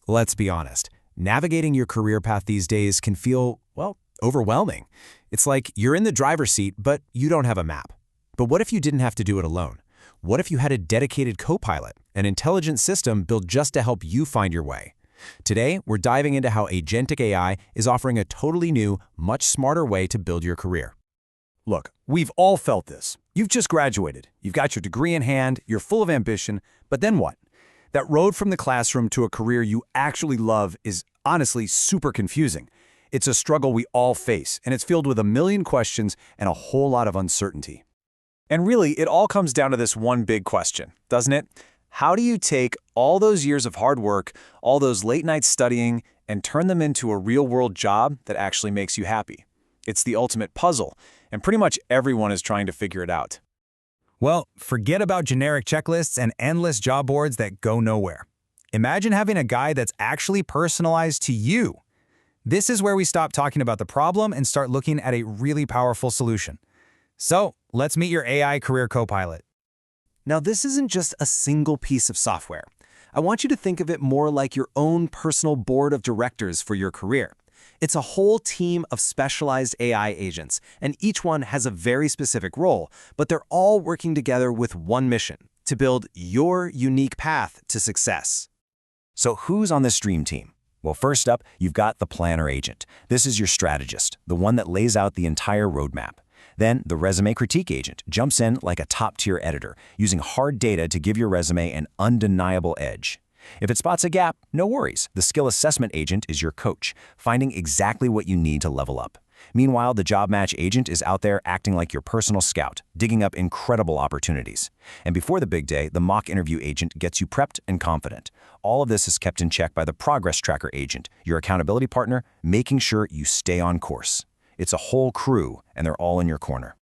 Let's be honest, navigating your career path these days can feel, well, overwhelming. It's like you're in the driver's seat, but you don't have a map. But what if you didn't have to do it alone? What if you had a dedicated co-pilot, an intelligent system built just to help you find your way? Today, we're diving into how Agentic AI is offering a totally new, much smarter way to build your career. Look, we've all felt this. You've just graduated. You've got your degree in hand, you're full of ambition, but then what? That road from the classroom to a career you actually love is honestly super confusing. It's a struggle we all face, and it's filled with a million questions and a whole lot of uncertainty. And really, it all comes down to this one big question, doesn't it? How do you take all those years of hard work, all those late nights studying, and turn them into a real-world job that actually makes you happy? It's the ultimate puzzle, and pretty much everyone is trying to figure it out. Well, forget about generic checklists and endless job boards that go nowhere. Imagine having a guide that's actually personalized to you. This is where we stop talking about the problem and start looking at a really powerful solution. So, let's meet your AI career co-pilot. Now, this isn't just a single piece of software. I want you to think of it more like your own personal board of directors for your career. It's a whole team of specialized AI agents, and each one has a very specific role, but they're all working together with one mission: to build your unique path to success. So who's on this dream team? Well, first up, you've got the planner agent. This is your strategist, the one that lays out the entire roadmap. Then the resume critique agent jumps in like a top-tier editor, using hard data to give your resume an undeniable edge. If it spots a gap, no worries. The skill assessment agent is your coach, finding exactly what you need to level up. Meanwhile, the job match agent is out there acting like your personal scout, digging up incredible opportunities. And before the big day, the mock interview agent gets you prepped and confident. All of this is kept in check by the progress tracker agent, your accountability partner, making sure you stay on course. It's a whole crew, and they're all in your corner.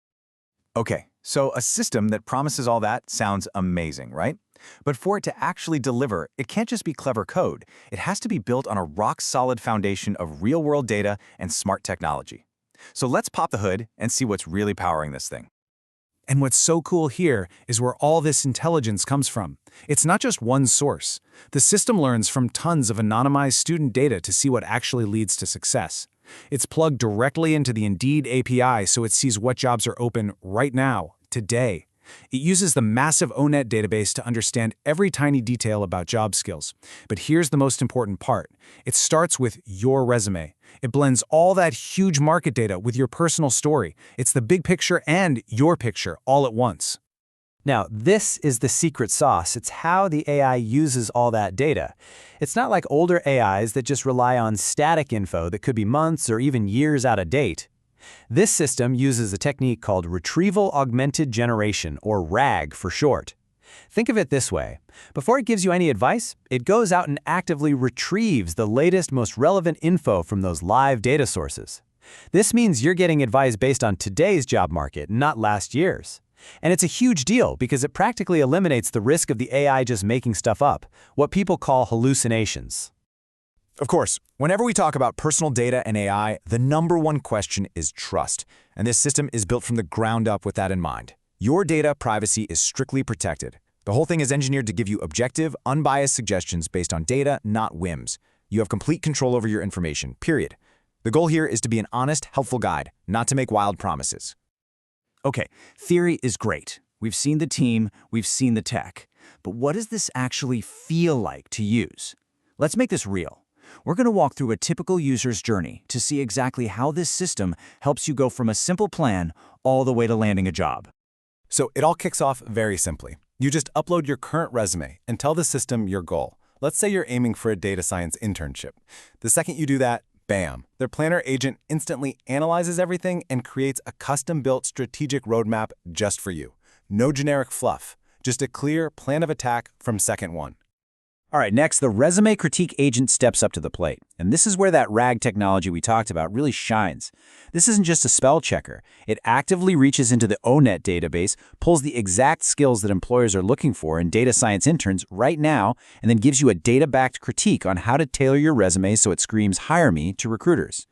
Okay, so a system that promises all that sounds amazing, right? But for it to actually deliver, it can't just be clever code. It has to be built on a rock-solid foundation of real-world data and smart technology. So let's pop the hood and see what's really powering this thing. And what's so cool here is where all this intelligence comes from. It's not just one source. The system learns from tons of anonymized student data to see what actually leads to success. It's plugged directly into the Indeed API so it sees what jobs are open right now, today. It uses the massive ONET database to understand every tiny detail about job skills. But here's the most important part. It starts with your resume. It blends all that huge market data with your personal story. It's the big picture and your picture all at once. Now, this is the secret sauce. It's how the AI uses all that data. It's not like older AIs that just rely on static info that could be months or even years out of date. This system uses a technique called Retrieval Augmented Generation, or RAG for short. Think of it this way. Before it gives you any advice, it goes out and actively retrieves the latest, most relevant info from those live data sources. This means you're getting advice based on today's job market, not last year's. And it's a huge deal because it practically eliminates the risk of the AI just making stuff up, what people call hallucinations. Of course, whenever we talk about personal data and AI, the #1 question is trust. And this system is built from the ground up with that in mind. Your data privacy is strictly protected. The whole thing is engineered to give you objective, unbiased suggestions based on data, not whims. You have complete control over your information, period. The goal here is to be an honest, helpful guide, not to make wild promises. Okay, theory is great. We've seen the team, we've seen the tech. But what does this actually feel like to use? Let's make this real. We're going to walk through a typical user's journey to see exactly how this system helps you go from a simple plan all the way to landing a job. So it all kicks off very simply. You just upload your current resume and tell the system your goal. Let's say you're aiming for a data science internship. The second you do that, bam, their planner agent instantly analyzes everything and creates a custom-built strategic roadmap just for you. No generic fluff, just a clear plan of attack from second one. All right, next, the resume critique agent steps up to the plate. And this is where that RAG technology we talked about really shines. This isn't just a spell checker. It actively reaches into the ONET database, pulls the exact skills that employers are looking for in data science interns right now, and then gives you a data-backed critique on how to tailor your resume so it screams "hire me" to recruiters.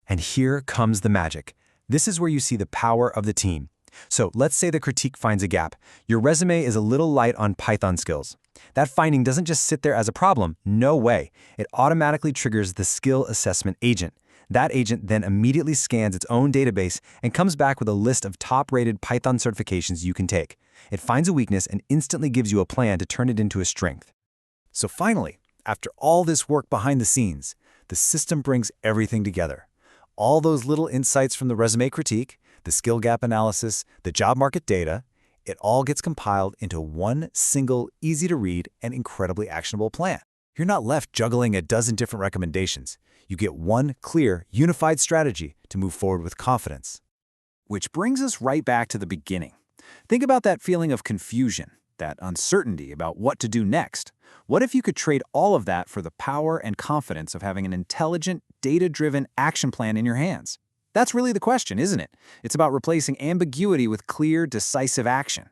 And here comes the magic. This is where you see the power of the team. So let's say the critique finds a gap. Your resume is a little light on Python skills. That finding doesn't just sit there as a problem. No way. It automatically triggers the skill assessment agent. That agent then immediately scans its own database and comes back with a list of top-rated Python certifications you can take. It finds a weakness and instantly gives you a plan to turn it into a strength. So finally, after all this work behind the scenes, the system brings everything together. All those little insights from the resume critique, the skill gap analysis, the job market data, it all gets compiled into one single, easy-to-read and incredibly actionable plan. You're not left juggling a dozen different recommendations. You get one clear, unified strategy to move forward with confidence. Which brings us right back to the beginning. Think about that feeling of confusion, that uncertainty about what to do next. What if you could trade all of that for the power and confidence of having an intelligent, data-driven action plan in your hands? That's really the question, isn't it? It's about replacing ambiguity with clear, decisive action.